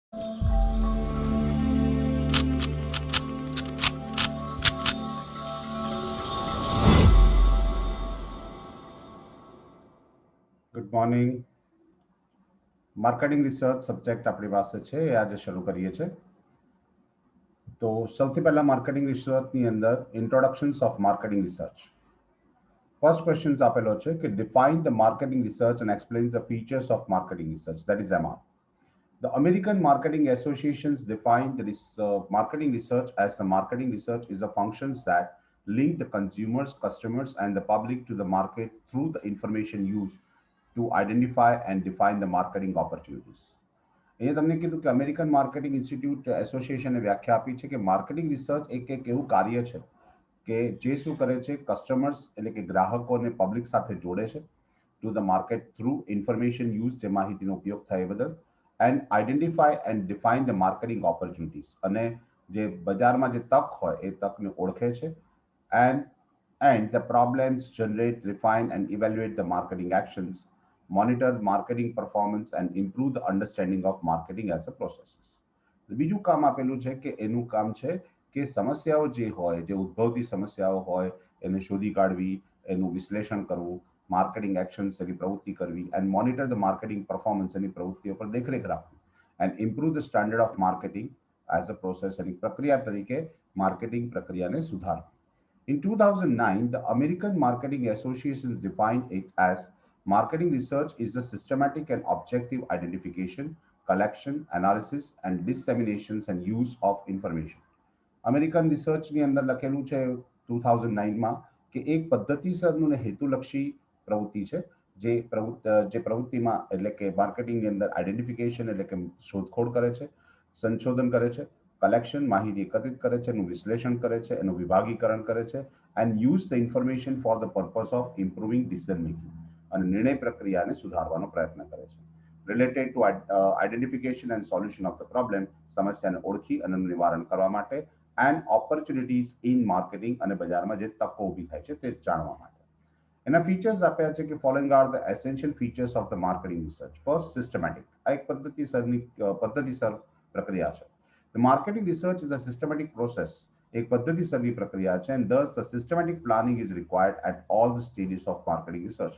Good morning. Marketing research subject આપણી પાસે છે એ આજે શરૂ કરીએ છીએ. તો સૌથી પહેલા માર્કેટિંગ રિસર્ચની અંદર introductions of marketing research. First question આપેલો છે કે define the marketing research and explains the features of marketing research, that is MR. The American Marketing Associations defined this marketing research as the marketing research is the functions that link the consumers, customers, and the public to the market through the information used to identify and define the marketing opportunities. અહીંયા તમને કીધું કે American marketing institute એસોસિએશને વ્યાખ્યા આપી છે કે marketing research એક એવું કાર્ય છે કે જે શું કરે છે, કસ્ટમર્સ એટલે કે ગ્રાહકોને પબ્લિક સાથે જોડે છે to the market through information use, જે માહિતીનો ઉપયોગ થાય એ બદલ, and identify and define the marketing opportunities, અને જે બજારમાં જે તક હોય એ તકને ઓળખે છે, and the problems generate, refine and evaluate the marketing actions, monitor marketing performance and improve the understanding of marketing as a process. બીજું કામ આપેલું છે કે એનું કામ છે કે સમસ્યાઓ જે હોય, જે ઉદ્ભવતી સમસ્યાઓ હોય એને શોધી કાઢવી, એનું વિશ્લેષણ કરવું, માર્કેટિંગ એક્શન્સ એની પ્રવૃત્તિ કરવી, and monitor the marketing performance એની પ્રવૃત્તિઓ પર દેખરેખ રાખવી, and improve the standard of marketing as a process, એની પ્રક્રિયા તરીકે માર્કેટિંગ પ્રક્રિયાને સુધારવી. In 2009, the American Marketing Association defined it as marketing research is the systematic and objective identification, collection, analysis, and disseminations and use of information. American રિસર્ચની અંદર લખેલું છે 2009માં કે એક પદ્ધતિસરનું ને હેતુલક્ષી પ્રવૃત્તિ છે જે પ્રવૃત્તિમાં એટલે કે માર્કેટિંગની અંદર આઈડેન્ટિફિકેશન એટલે કે શોધખોળ કરે છે, સંશોધન કરે છે, કલેક્શન માહિતી એકત્રિત કરે છે, એનું વિશ્લેષણ કરે છે, એનું વિભાગીકરણ કરે છે, and use the information for the purpose of improving decision making, અને નિર્ણય પ્રક્રિયાને સુધારવાનો પ્રયત્ન કરે છે. Related to identification and solution of the problem, સમસ્યાને ઓળખી અને નિવારણ કરવા માટે, એન્ડ ઓપોર્ચ્યુનિટીઝ ઇન માર્કેટિંગ, અને બજારમાં જે તકો ઊભી થાય છે તે જાણવા માટે. એના ફીચર્સ આપ્યા છે કે following are the essential features of the marketing research. First, systematic. આ એક પદ્ધતિસર પ્રક્રિયા છે. The marketing research is a systematic process. એક પદ્ધતિસરની પ્રક્રિયા છે, and thus the systematic planning is required at all the stages of marketing research.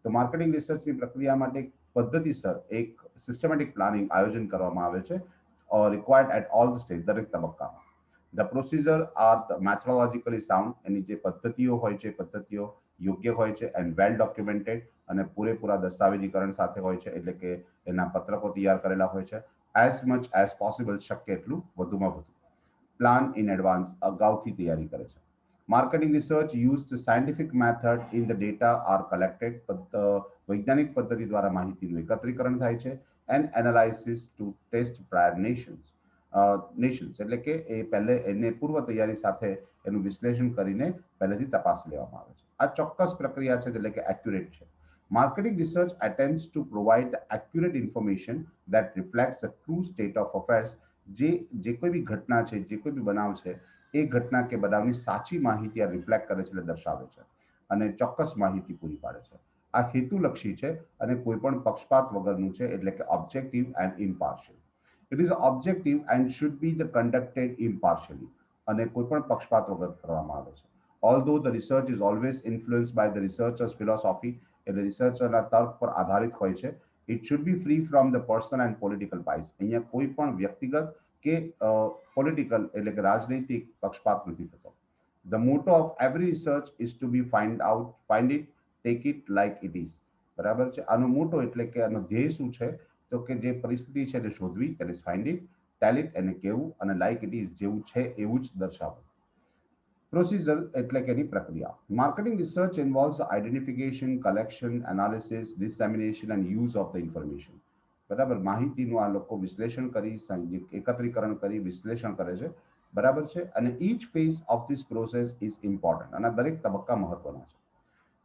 તો marketing રિસર્ચની પ્રક્રિયા માટે પદ્ધતિસર એક સિસ્ટમેટિક પ્લાનિંગ આયોજન કરવામાં આવે છે, required at all the stage, દરેક તબક્કામાં. The procedure are the methodologically sound. એની જે પદ્ધતિઓ હોય છે પદ્ધતિઓ યોગ્ય હોય છે, એન્ડ વેલ ડોક્યુમેન્ટેડ, અને પૂરેપૂરા દસ્તાવેજીકરણ સાથે હોય છે, એટલે કે એના પત્રકો તૈયાર કરેલા હોય છે. એઝ મચ એઝ પોસિબલ, શક્ય એટલું વધુમાં વધુ. પ્લાન ઇન એડવાન્સ, અગાઉથી તૈયારી કરે છે. Marketing research use the scientific method in the data are collected. વૈજ્ઞાનિક પદ્ધતિ દ્વારા માહિતીનું એકત્રીકરણ થાય છે, and analysis to test prior notions, એટલે કે એ પહેલે એને પૂર્વ તૈયારી સાથે એનું વિશ્લેષણ કરીને પહેલેથી તપાસ લેવામાં આવે છે. આ ચોક્કસ પ્રક્રિયા છે એટલે કે એક્યુરેટ છે. Marketing research attempts to provide the accurate information that reflects the true state of affairs. જે કોઈ બી ઘટના છે, જે કોઈ બી બનાવ છે, એ ઘટના કે બનાવની સાચી માહિતી આ રિફ્લેક્ટ કરે છે, એટલે દર્શાવે છે, અને ચોક્કસ માહિતી પૂરી પાડે છે. આ હેતુલક્ષી છે અને કોઈ પણ પક્ષપાત વગરનું છે, એટલે કે objective and impartial. It is objective and should be the conducted impartially, અને કોઈ પણ પક્ષપાત વગર કરવામાં આવે છે. Although the research is always influenced by the researcher's philosophy, એટલે રિસર્ચરના તર્ક પર આધારિત હોય છે, it should be free from the personal and political બાઇસ. અહીંયા કોઈ પણ વ્યક્તિગત કે પોલિટિકલ એટલે કે રાજનૈતિક પક્ષપાત નથી થતો. The motto of every research is to be find it, take it like it is. બરાબર છે. આનો મોટો એટલે કે આનો ધ્યેય શું છે, તો કે જે પરિસ્થિતિ છે એને શોધવી, તેને ફાઇન્ડ ઇટ, ટેલ ઇટ એને કહેવું, અને લાઇક ઇટ ઇઝ જેવું છે એવું જ દર્શાવવું. પ્રોસિજર એટલે કે એની પ્રક્રિયા. Marketing research ઇન્વોલ્વ્સ identification, collection, analysis, dissemination and use of the information. બરાબર, માહિતીનું આ લોકો વિશ્લેષણ કરી, એકત્રીકરણ કરી વિશ્લેષણ કરે છે. બરાબર છે. અને each phase of this process is important, અને દરેક તબક્કા મહત્વના છે.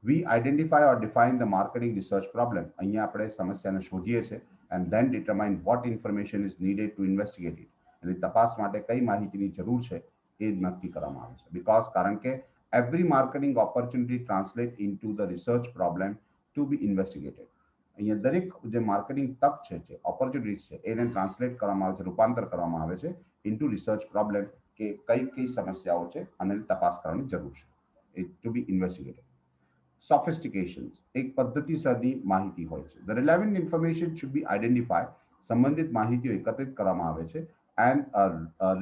We identify or define the marketing research problem. અહીંયા આપણે સમસ્યાને શોધીએ છીએ, and then determine what information is needed to investigate it. એની તપાસ માટે કઈ માહિતીની જરૂર છે એ નક્કી કરવામાં આવે છે. કારણ કે every marketing opportunity translate into the research problem to be investigated. અહીંયા દરેક જે માર્કેટિંગ તક છે, જે ઓપોર્ચ્યુનિટીઝ છે, એને ટ્રાન્સલેટ કરવામાં આવે છે, રૂપાંતર કરવામાં આવે છે ઇન્ટુ રિસર્ચ પ્રોબ્લેમ, કે કઈ કઈ સમસ્યાઓ છે અને તપાસ કરવાની જરૂર છે, ટુ બી ઇન્વેસ્ટિગેટેડ. સોફિસ્ટિકેશન્સ એક પદ્ધતિસરની માહિતી હોય છે. The relevant information should be identify, સંબંધિત માહિતીઓ એકત્રિત કરવામાં આવે છે, and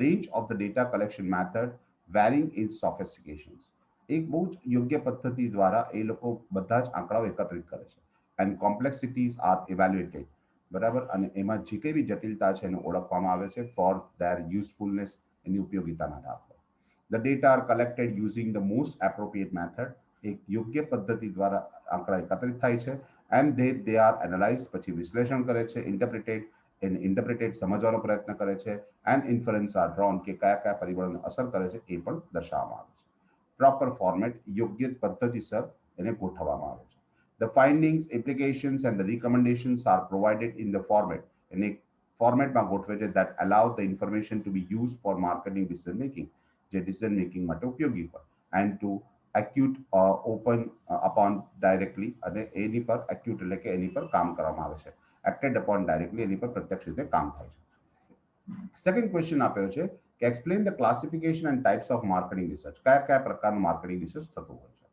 range of the data collection method varying in sophistications. એક બહુ જ યોગ્ય પદ્ધતિ દ્વારા એ લોકો બધા જ આંકડાઓ એકત્રિત કરે છે, એન્ડ કોમ્પ્લેક્સિટીઝ આર ઇવેલ્યુએટેડ, બરાબર, અને એમાં જે કઈ બી જટિલતા છે એને ઓળખવામાં આવે છે ફોર ધેર યુઝફુલનેસ, એની ઉપયોગિતાના આધાર પર. The data are collected using the most appropriate method, એક યોગ્ય પદ્ધતિ દ્વારા આંકડા એકત્રિત થાય છે, એન્ડ દે આર એનાલાઇઝ, પછી વિશ્લેષણ કરે છે, ઇન્ટરપ્રિટેડ, એને ઇન્ટરપ્રિટેડ સમજવાનો પ્રયત્ન કરે છે, એન્ડ ઇન્ફરન્સ આર ડ્રોન, કે કયા કયા પરિબળોને અસર કરે છે એ પણ દર્શાવવામાં આવે છે. પ્રોપર ફોર્મેટ યોગ્ય પદ્ધતિસર એને ગોઠવવામાં આવે છે. The findings, implications, and the recommendations are provided in the format. એને ફોર્મેટમાં ગોઠવે છે that allow the information to be used for marketing decision making, જે decision making માટે ઉપયોગી હોય, and to acute open upon directly, અને એની પર acute એટલે કે એની પર કામ કરવામાં આવે છે, acted upon directly, એની પર પ્રત્યક્ષ રીતે કામ થાય છે. સેકન્ડ ક્વેશ્ચન આપ્યો છે કે explain the classification and types of marketing research. કયા કયા પ્રકારનું માર્કેટિંગ રિસર્ચ થતું હોય છે?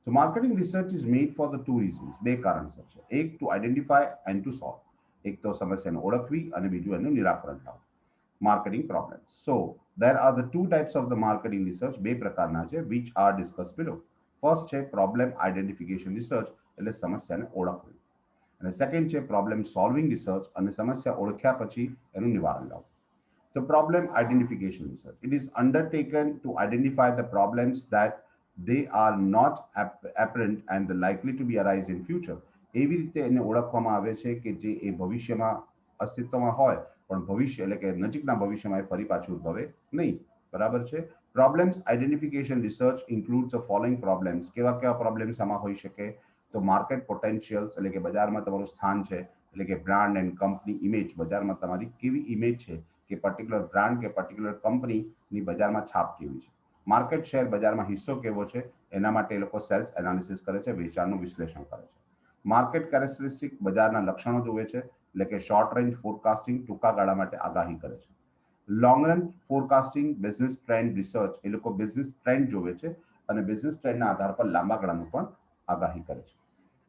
So marketing research is made for the two reasons. બે કારણસર છે. એક, to identify and to solve. એક તો સમસ્યાને ઓળખવી અને બીજું એનું નિરાકરણ લાવવું. Marketing problems. So there are the two types of the marketing research. બે પ્રકારના છે, which are discussed below. First છે problem identification research, એટલે સમસ્યાને ઓળખવી. અને સેકન્ડ છે પ્રોબ્લેમ સોલ્વિંગ રિસર્ચ, અને સમસ્યા ઓળખ્યા પછી એનું નિવારણ લાવવું. The problem identification research. It is undertaken to identify the problems that they are not apparent and likely to be arise in future. એવી રીતે એને ઓળખવામાં આવે છે કે જે એ ભવિષ્યમાં અસ્તિત્વમાં હોય, પણ ભવિષ્ય એટલે કે નજીકના ભવિષ્યમાં એ ફરી પાછું ઉદ્ભવે નહીં. બરાબર છે. Problems identification research includes the following problems. કેવા કેવા પ્રોબ્લેમ્સ આમાં હોઈ શકે? તો માર્કેટ પોટેન્શિયલ્સ, એટલે કે બજારમાં તમારું સ્થાન છે, એટલે કે બ્રાન્ડ એન્ડ કંપની ઇમેજ, બજારમાં તમારી કેવી ઇમેજ છે, કે પર્ટિક્યુલર બ્રાન્ડ કે પર્ટિક્યુલર કંપનીની બજારમાં છાપ કેવી છે. માર્કેટ શેર, બજારમાં હિસ્સો કેવો છે, એના માટે એ લોકો સેલ્સ એનાલિસિસ કરે છે, વેચાણનું વિશ્લેષણ કરે છે. માર્કેટ કેરેક્ટરિસ્ટિક, બજારના લક્ષણો જોવે છે, એટલે કે શોર્ટ રેન્જ ફોરકાસ્ટિંગ, ટૂંકા ગાળા માટે આગાહી કરે છે. Long run forecasting, business trend research, એ લોકો બિઝનેસ ટ્રેન્ડ જોવે છે અને બિઝનેસ ટ્રેન્ડના આધાર પર લાંબા ગાળાનું પણ આગાહી કરે છે.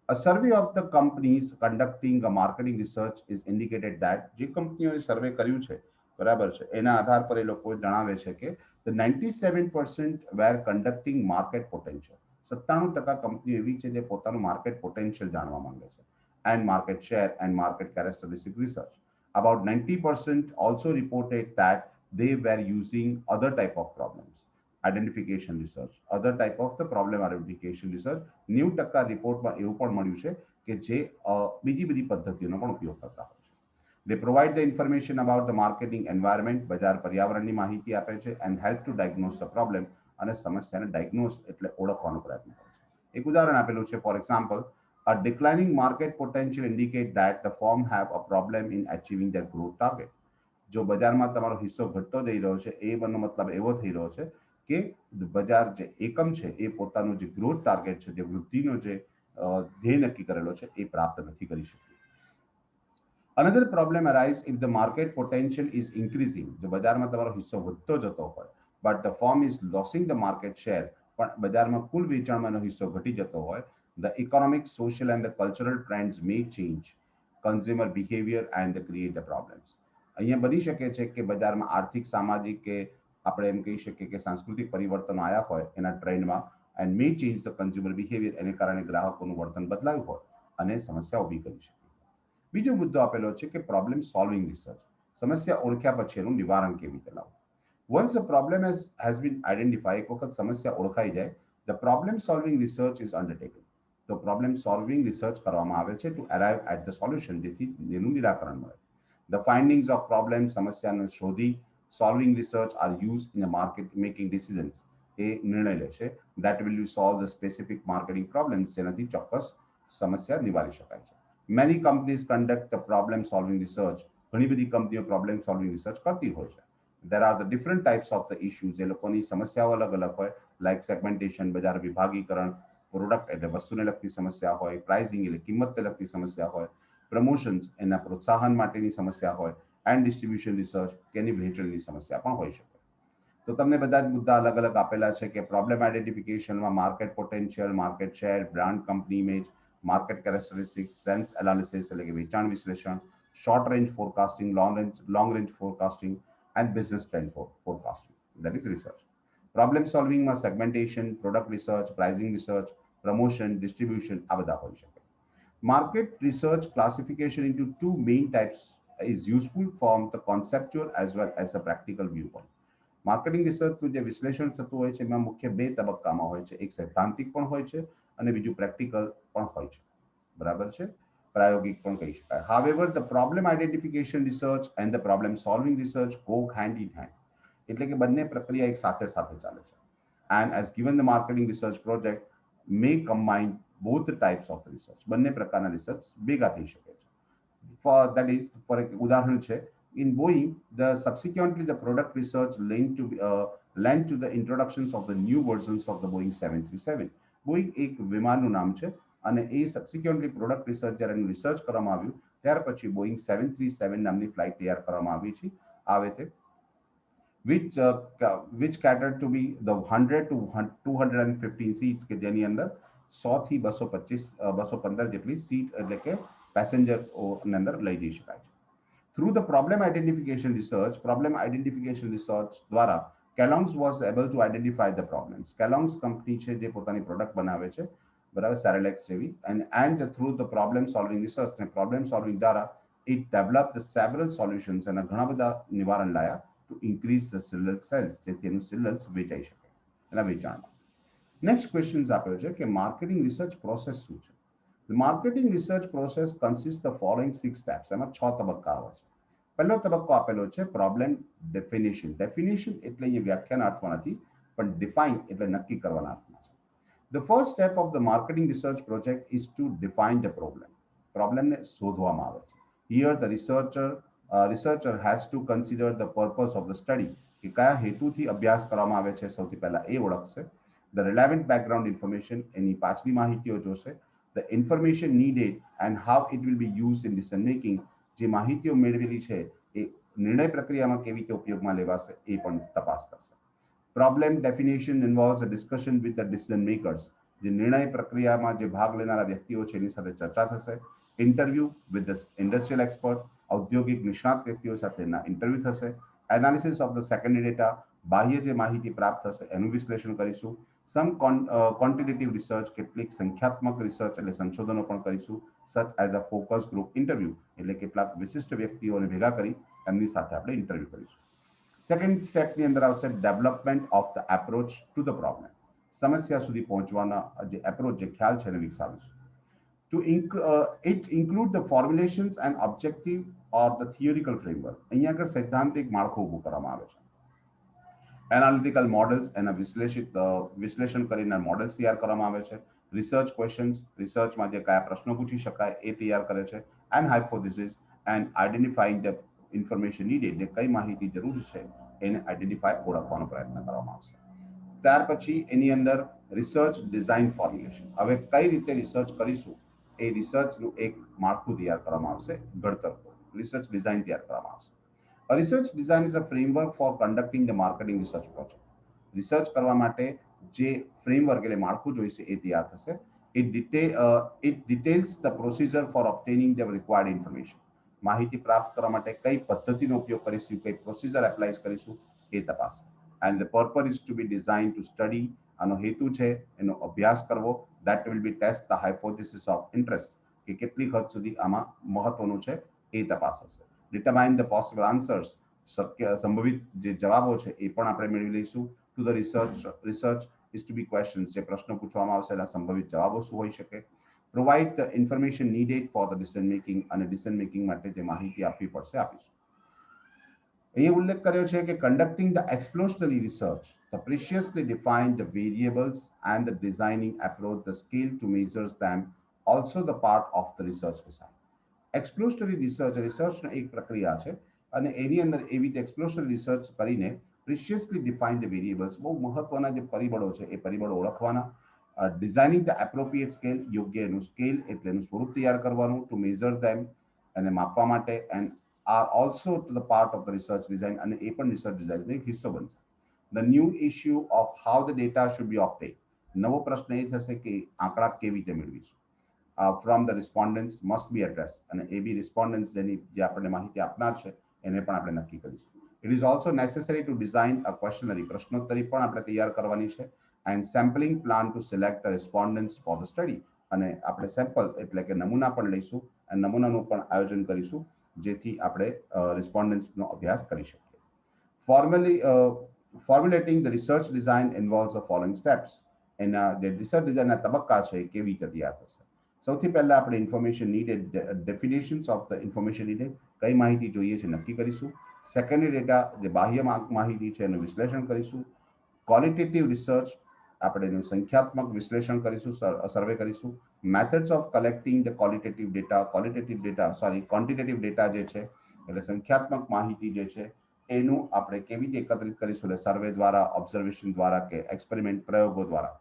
A survey of the companies conducting a marketing research is indicated that જે કંપનીઓએ સર્વે કર્યું છે, બરાબર છે, એના આધાર પર એ લોકો જણાવે છે કે the 97% were conducting market potential. 97% કંપનીઓ એવી છે જે પોતાનું માર્કેટ પોટેન્શિયલ જાણવા માંગે છે, and market share and market characteristic research. About 90% also reported that they were using other type of problems. Identification research, other type of the problem identification research. 90% રિપોર્ટમાં એવું પણ મળ્યું છે કે જે બીજી બધી પદ્ધતિઓનો પણ ઉપયોગ કરતા હોય છે. They provide the information about the marketing environment, બજાર પર્યાવરણની માહિતી આપે છે, and help to diagnose the problem, અને સમસ્યાને ડાયગ્નોસ એટલે ઓળખવાનો પ્રયત્ન કરે છે. એક ઉદાહરણ આપેલું છે, for example, a declining market potential indicate that the firm have a problem in achieving their growth target. જો બજારમાં તમારો હિસ્સો ઘટતો જઈ રહ્યો છે, એ એનો મતલબ એવો થઈ રહ્યો છે કે બજાર જે એકમ છે એ પોતાનું જે ગ્રોથ ટાર્ગેટ છે, જે વૃદ્ધિનો જે ધ્યેય નક્કી કરેલો છે, એ પ્રાપ્ત નથી કરી શકતી. Another problem arises if the market potential is increasing. જો બજારમાં તમારો હિસ્સો વધતો જતો હોય, but the firm is losing the market share, પણ બજારમાં કુલ વેચાણમાં એનો હિસ્સો ઘટી જતો હોય, the economic, social and the cultural trends may change consumer behavior and create the problems. અહીંયા બની શકે છે કે બજારમાં આર્થિક, સામાજિક કે આપણે એમ કહી શકીએ કે સાંસ્કૃતિક પરિવર્તનો આવ્યા હોય એના ટ્રેન્ડમાં, and may change the consumer behavior, એને કારણે ગ્રાહકોનું વર્તન બદલાયું હોય અને સમસ્યા ઊભી કરી શકે. બીજો મુદ્દો આપેલો છે કે પ્રોબ્લેમ સોલ્વિંગ રિસર્ચ, સમસ્યા ઓળખ્યા પછી એનું નિવારણ કેવી રીતે લાવવું. Once the problem has been identified, એક વખત સમસ્યા ઓળખાઈ જાય, the problem solving research is undertaken. તો પ્રોબ્લેમ સોલ્વિંગ રિસર્ચ કરવામાં આવે છે to arrive at the solution, જેથી એનું નિરાકરણ મળે. The findings of problem, સમસ્યાને શોધી, solving research are used in a market making decisions, એ નિર્ણય લે છે, that will solve the specific marketing problems, જેનાથી ચોક્કસ સમસ્યા નિવારી શકાય છે. Many companies conduct the problem solving research. ઘણી બધી કંપનીઓ પ્રોબ્લેમ સોલ્વિંગ રિસર્ચ કરતી હોય છે. There are the different types of the issues. એ લોકોની સમસ્યાઓ અલગ અલગ હોય, લાઈક સેગમેન્ટેશન, બજાર વિભાગીકરણ, પ્રોડક્ટ એટલે વસ્તુને લગતી સમસ્યા હોય, પ્રાઇસિંગ એટલે કિંમતને લગતી સમસ્યા હોય, પ્રમોશન્સ એના પ્રોત્સાહન માટેની સમસ્યા હોય, એન્ડ ડિસ્ટ્રીબ્યુશન રિસર્ચ કે એની વહેંચણીની સમસ્યા પણ હોઈ શકે. તો તમને બધા જ મુદ્દા અલગ અલગ આપેલા છે કે પ્રોબ્લેમ આઈડેન્ટિફિકેશનમાં market potential, market share, brand company image, market characteristics, sales analysis એટલે કે વેચાણ વિશ્લેષણ, short range forecasting, long range forecasting and business trend forecasting, that is research. Problem સોલ્વિંગમાં segmentation, product research, pricing research, promotion, distribution આ બધા હોઈ શકે. Market research classification into two main types is useful from the conceptual as well as a practical viewpoint. Marketing રિસર્ચનું જે વિશ્લેષણ થતું હોય છે એમાં મુખ્ય બે તબક્કામાં હોય છે, એક સૈદ્ધાંતિક પણ હોય છે અને બીજું પ્રેક્ટિકલ પણ હોય છે, બરાબર છે, પ્રાયોગિક પણ કહી શકાય. However, the problem identification research and the problem solving research go hand in hand. એટલે કે બંને પ્રક્રિયા એક સાથે સાથે ચાલે છે. And as given the marketing research project may combine both the types of research. બંને પ્રકારના રિસર્ચ ભેગા થઈ શકે છે. For that is, for એક ઉદાહરણ છે, in Boeing, the subsequently the product research led to the introductions of the new versions of the Boeing 737. Boeing એક વિમાનનું નામ છે અને એ સબસિક્વન્ટલી પ્રોડક્ટ રિસર્ચ જ્યારે એનું રિસર્ચ કરવામાં આવ્યું ત્યાર પછી બોઈંગ 737 નામની ફ્લાઇટ તૈયાર કરવામાં આવી છે આવે તે which catered to be the 100 to 215 seats કે જેની અંદર 100 થી 215 જેટલી સીટ એટલે કે પેસેન્જર અંદર લઈ જઈ શકાય છે. Through the problem identification research દ્વારા Kellogg's was able to identify the problems. Kellogg's company છે જે પોતાની પ્રોડક્ટ બનાવે છે, બરાબર, સેરેલેક્સ જેવી, and through the problem solving research અને problem solving દ્વારા it developed the several solutions અને ઘણા બધા નિવારણ લાયા to increase the cereal sales, જેથી એનું cereals વેચાઈ શકે એના વેચાણમાં. નેક્સ્ટ ક્વેશ્ચન આપ્યો છે કે માર્કેટિંગ રિસર્ચ પ્રોસેસ શું છે. The marketing research process consists of following 6 steps. એમાં 6 તબક્કા આવે છે. પહેલો તબક્કો આપેલો છે પ્રોબ્લેમ ડેફિનેશન. ડેફિનેશન એટલે એ વ્યાખ્યાના અર્થમાં નથી, પણ ડિફાઇન એટલે નક્કી કરવાના અર્થમાં છે. The first step of the marketing research project is to define the problem. પ્રોબ્લેમને શોધવામાં આવે છે. Here the researcher has to consider the purpose of the study. કે કયા હેતુથી અભ્યાસ કરવામાં આવે છે સૌથી પહેલા એ ઓળખશે. The relevant background information એની પાછલી માહિતીઓ જોશે. The information needed and how it will be used in decision making. જે માહિતીઓ મેળવેલી છે એ નિર્ણય પ્રક્રિયામાં કેવી રીતે ઉપયોગમાં લેવાશે એ પણ તપાસ કરશે. Problem definition involves a discussion with the decision makers. જે નિર્ણય પ્રક્રિયામાં જે ભાગ લેનારા વ્યક્તિઓ છે એની સાથે ચર્ચા થશે. Interview with the industrial expert. ઔદ્યોગિક નિષ્ણાત વ્યક્તિઓ સાથેના ઇન્ટરવ્યુ થશે. Analysis of the secondary data. બાહ્ય જે માહિતી પ્રાપ્ત થશે એનું વિશ્લેષણ કરીશું. Some quantitative research, કેટલીક સંખ્યાત્મક રિસર્ચ એટલે સંશોધનો પણ કરીશું, such as a focus group interview એટલે કેટલાક વિશિષ્ટ વ્યક્તિઓને ભેગા કરી એમની સાથે આપણે ઇન્ટરવ્યુ કરીશું. સેકન્ડ સ્ટેપની અંદર આવશે development of the approach to the problem. સમસ્યા સુધી પહોંચવાના જે એપ્રોચ જે ખ્યાલ છે એને વિકસાવીશું. It include the formulations and objective or the theoretical framework. અહીંયા આગળ સૈદ્ધાંતિક માળખું ઊભું કરવામાં આવે છે. એનાલિટિકલ મોડલ્સ એના વિશ્લેષણ કરીને મોડલ્સ તૈયાર કરવામાં આવે છે. રિસર્ચ ક્વેશ્ચન્સ રિસર્ચમાં જે કયા પ્રશ્નો પૂછી શકાય એ તૈયાર કરે છે. And hypothesis and identifying the information needed, જે કઈ માહિતી જરૂરી છે એને આઈડેન્ટિફાઈ ઓળખવાનો પ્રયત્ન કરવામાં આવશે. ત્યાર પછી એની અંદર રિસર્ચ ડિઝાઇન ફોર્મ્યુલેશન. હવે કઈ રીતે રિસર્ચ કરીશું એ રિસર્ચનું એક માળખું તૈયાર કરવામાં આવશે, ઘડતર રિસર્ચ ડિઝાઇન તૈયાર કરવામાં આવશે. A research design is a framework for conducting the marketing research project. Research કરવા માટે જે ફ્રેમવર્ક એટલે માળખું જોઈશે એ તૈયાર થશે. It details the procedure for obtaining the required information. માહિતી પ્રાપ્ત કરવા માટે કઈ પદ્ધતિનો ઉપયોગ કરીશું, કઈ પ્રોસિજર એપ્લાય કરીશું એ તપાસ. And the purpose is to be designed to study. આનો હેતુ છે એનો અભ્યાસ કરવો. That will be test the hypothesis of interest, કે કેટલી હદ સુધી આમાં મહત્વનું છે એ તપાસ હશે. Determine the possible answers. શક્ય સંભવિત જે જવાબો છે એ પણ આપણે મેળવી લઈશું. To the research is to be questions. જે પ્રશ્નો પૂછવામાં આવશે એના સંભવિત જવાબો શું હોઈ શકે. Provide the information needed for the decision making અને decision making માટે જે માહિતી આપવી પડશે આપીશું. અહીંયા ઉલ્લેખ કર્યો છે કે conducting the exploratory research, the preciously defined the variables and the designing approach, the scale to measure them, also the part of the research design. Exploratory રિસર્ચનો એક પ્રક્રિયા છે અને એની અંદર એવી રીતે એક્સપ્લોરેટરી રિસર્ચ કરીને પ્રિશિયસલી ડિફાઇન ધ વેરિયેબલ્સ, બહુ મહત્વના જે પરિબળો છે એ પરિબળો ઓળખવાના. ડિઝાઇનિંગ ધ એપ્રોપ્રિએટ સ્કેલ, યોગ્ય એનું સ્કેલ એટલે એનું સ્વરૂપ તૈયાર કરવાનું. ટુ મેઝર ધેમ એને માપવા માટે and are also to the part of the research design, અને એ પણ રિસર્ચ ડિઝાઇનનો એક હિસ્સો બનશે. The new issue of how the data should be opted. નવો પ્રશ્ન એ થશે કે આંકડા કેવી રીતે મેળવીશું. From the respondents must be address, અને એ બી રિસ્પોન્ડન્ટ્સ જેની જે આપણને માહિતી આપનાર છે એને પણ આપણે નક્કી કરીશું. It is also necessary to design a questionnaire, પ્રશ્નોત્તરી પણ આપણે તૈયાર કરવાની છે, and sampling plan to select the respondents for the study, અને આપણે સેમ્પલ એટલે કે નમૂના પણ લઈશું અને નમૂનાનું પણ આયોજન કરીશું જેથી આપણે રિસ્પોન્ડન્ટ્સનો અભ્યાસ કરી શકીએ. Formally formulating the research design involves the following steps. એના જે રિસર્ચ ડિઝાઇનના તબક્કા છે કેવી રીતે તૈયાર થશે. સૌથી પહેલા આપણે information needed, definitions of the information needed, કઈ માહિતી જોઈએ છે નક્કી કરીશું. સેકન્ડરી ડેટા, જે બાહ્ય માહિતી છે એનું વિશ્લેષણ કરીશું. ક્વોલિટેટિવ રિસર્ચ, આપણે એનું સંખ્યાત્મક વિશ્લેષણ કરીશું, સર્વે કરીશું. Methods of collecting the quantitative data જે છે એટલે સંખ્યાત્મક માહિતી જે છે એનું આપણે કેવી રીતે એકત્રિત કરીશું, એટલે સર્વે દ્વારા, ઓબ્ઝર્વેશન દ્વારા કે એક્સપેરિમેન્ટ પ્રયોગો દ્વારા.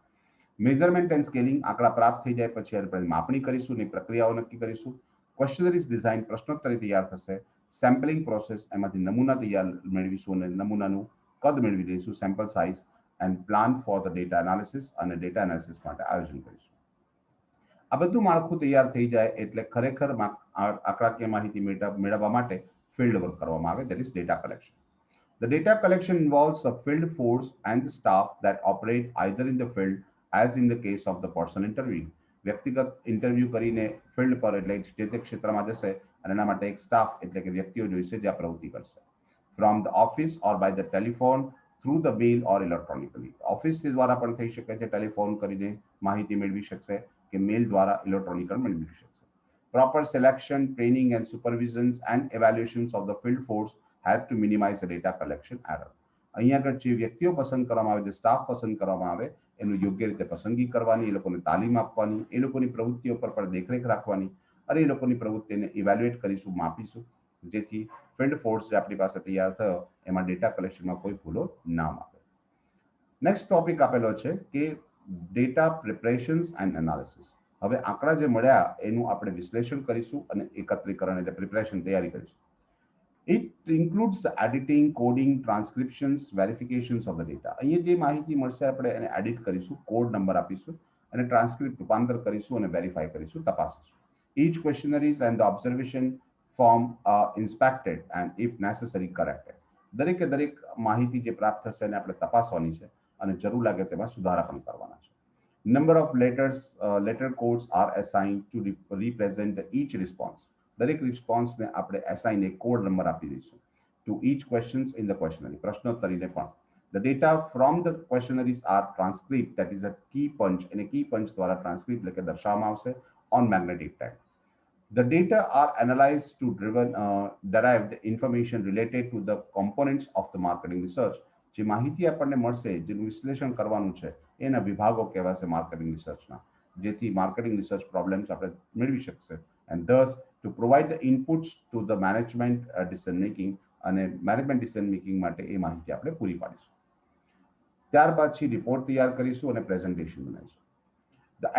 મેઝરમેન્ટ એન્ડ સ્કેલિંગ, આંકડા પ્રાપ્ત થઈ જાય પછી આપણે માપણી કરીશું અને પ્રક્રિયાઓ નક્કી કરીશું. ક્વેશ્ચનરીઝ ડિઝાઇન, પ્રશ્નોત્તરી તૈયાર થશે. સેમ્પલિંગ પ્રોસેસ, એમાંથી નમૂના તૈયાર મેળવીશું અને નમૂનાનું કદ મેળવી લઈશું, sample size, and plan for the data analysis, અને ડેટા એનાલિસિસ માટે આયોજન કરીશું. આ બધું માળખું તૈયાર થઈ જાય એટલે ખરેખર આંકડાકીય માહિતી મેળવવા માટે ફિલ્ડ વર્ક કરવામાં આવે, that is data collection. The data collection involves the field force and the staff that operate either in the field as in the case of the person interviewing. વ્યક્તિગત ઇન્ટરવ્યુ કરીને field પર એટલે જે તે ક્ષેત્રમાં જશે અને એના માટે એક સ્ટાફ એટલે કે વ્યક્તિઓ જોઈશે જે આ પ્રવૃત્તિ કરશે. From the office or by the telephone, through the mail or electronically. Office દ્વારા પણ થઈ શકે છે, ટેલિફોન કરીને માહિતી મેળવી શકશે કે મેલ દ્વારા ઇલેક્ટ્રોનિકલ મેળવી શકશે. Proper selection, training and supervisions and evaluations of the field force have to minimize the data collection error. અહીંયા આગળ જે વ્યક્તિઓ પસંદ કરવામાં આવે, જે સ્ટાફ પસંદ કરવામાં આવે એનું યોગ્ય રીતે પસંદગી કરવાની, એ લોકોને તાલીમ આપવાની, એ લોકોની પ્રવૃત્તિઓ પર પણ દેખરેખ રાખવાની અને એ લોકોની પ્રવૃત્તિને ઇવેલ્યુએટ કરીશું, માપીશું, જેથી ફિલ્ડ ફોર્સ જે આપણી પાસે તૈયાર થયો એમાં ડેટા કલેક્શનમાં કોઈ ભૂલો ના આવે. નેક્સ્ટ ટોપિક આપેલો છે કે ડેટા પ્રિપરેશન્સ એન્ડ એનાલિસિસ. હવે આંકડા જે મળ્યા એનું આપણે વિશ્લેષણ કરીશું અને એકત્રીકરણ એટલે પ્રિપરેશન તૈયારી કરીશું. It includes editing, coding, transcriptions, verifications of the data. અહીંયા જે માહિતી મળશે આપણે એને એડિટ કરીશું, કોડ નંબર આપીશું અને ટ્રાન્સક્રિપ્ટ રૂપાંતર કરીશું અને વેરીફાઈ કરીશું, તપાસીશું. Each questionnaires and the observation form are inspected and if necessary corrected. દરેકે દરેક માહિતી જે પ્રાપ્ત થશે એને આપણે તપાસવાની છે અને જરૂર લાગે તેમાં સુધારા પણ કરવાના છે. Number of letter codes are assigned to represent each response. દરેક રિસ્પોન્સને આપણે એસાઇન એક કોડ નંબર આપી દઈશું to each questions in the questionnaire, પ્રશ્નોત્તરીને પણ. The data from the questionnaires are transcribed, that is a key punch, અને કી પંચ દ્વારા transcript એટલે કે દર્શાવવામાં આવશે on magnetic type. The data are analyzed to derive the information related to the components of the marketing research. જે માહિતી આપણને મળશે, જેનું વિશ્લેષણ કરવાનું છે એના વિભાગો કહેવાશે માર્કેટિંગ રિસર્ચના, જેથી માર્કેટિંગ રિસર્ચ પ્રોબ્લેમ્સ આપણે મેળવી શકશે. And thus to provide the inputs to the management decision making, અને મેનેજમેન્ટ ડિસિઝન મેકિંગ માટે એ માહિતી આપણે પૂરી પાડીશું. ત્યાર પછી રિપોર્ટ તૈયાર કરીશું અને પ્રેઝન્ટેશન બનાવીશું. The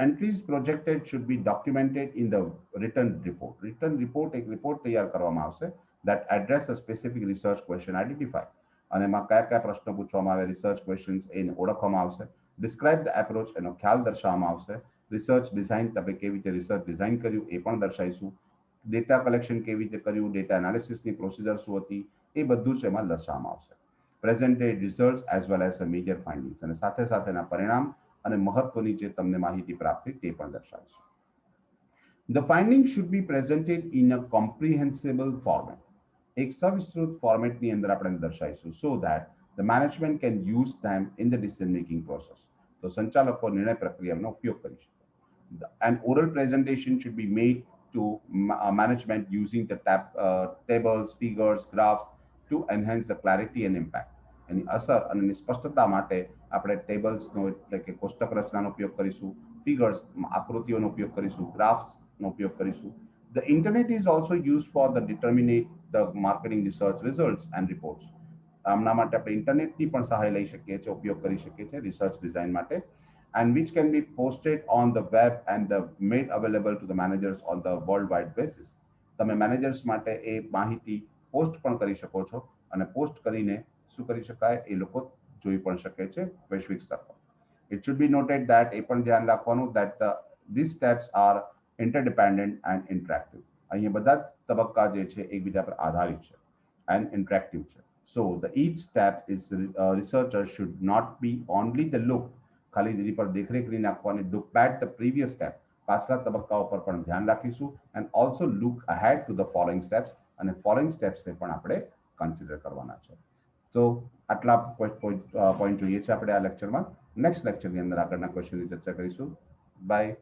entries projected should be documented in the written report. Written report એક રિપોર્ટ તૈયાર કરવામાં આવશે that address a specific research question identified. અને એમાં કયા કયા પ્રશ્નો પૂછવામાં આવે, રિસર્ચ ક્વેશ્ચન્સ એને ઓળખવામાં આવશે. ડિસ્ક્રાઇબ ધ એપ્રોચ, એનો ખ્યાલ દર્શાવવામાં આવશે. રિસર્ચ ડિઝાઇન, તમે કેવી રીતે રિસર્ચ ડિઝાઇન કર્યું એ પણ દર્શાવીશું. ડેટા કલેક્શન કેવી રીતે કર્યું, ડેટા એનાલિસિસની પ્રોસિજર શું હતી, એ બધું જ એમાં દર્શાવવામાં આવશે. Presented results as well as major findings, અને સાથે સાથેના પરિણામ અને મહત્વની જે તમને માહિતી પ્રાપ્ત થઈ તે પણ દર્શાવીશું. The findings should be presented in a comprehensible format. એક સવિસ્તૃત ફોર્મેટની અંદર આપણે દર્શાવીશું, so that the management can use them in the decision making process. તો સંચાલકો નિર્ણય પ્રક્રિયાનો ઉપયોગ કરી શકે. An oral presentation should be made to management using the tables, figures, graphs to enhance the clarity and impact. એની અસર અને સ્પષ્ટતા માટે આપણે ટેબલ્સનો એટલે કે કોષ્ટક રચનાનો ઉપયોગ કરીશું, ફિગર્સ આકૃતિઓનો ઉપયોગ કરીશું, ગ્રાફ્સનો ઉપયોગ કરીશું. The internet is also used for the determinate the marketing research results and reports. આમના માટે આપણે ઇન્ટરનેટની પણ સહાય લઈ શકીએ છીએ, ઉપયોગ કરી શકીએ છીએ રિસર્ચ ડિઝાઇન માટે. and which can be posted on the web and made available to the managers on the worldwide basis. તમે મેનેજર્સ માટે એ માહિતી પોસ્ટ પણ કરી શકો છો અને પોસ્ટ કરીને શું કરી શકાય એ લોકો જોઈ પણ શકે છે વૈશ્વિક સ્તર પર. It should be noted that એ પણ ધ્યાન રાખવાનું that these steps are interdependent and interactive. અહીંયા બધા તબક્કા જે છે એકબીજા પર આધારિત છે and interactive છે. So the each step is researchers should not be only the look ખાલી દીદી પર દેખરેખ નહીં નાખવાની, look back the previous step પાછલા તબક્કાઓ પર પણ ધ્યાન રાખીશું and also look ahead to the following steps અને following steps ને પણ આપણે કન્સિડર કરવાના છે. તો આટલા પોઈન્ટ જોઈએ છે આપણે આ લેક્ચરમાં. નેક્સ્ટ લેક્ચરની અંદર આગળના ક્વેશ્ચનની ચર્ચા કરીશું. બાય.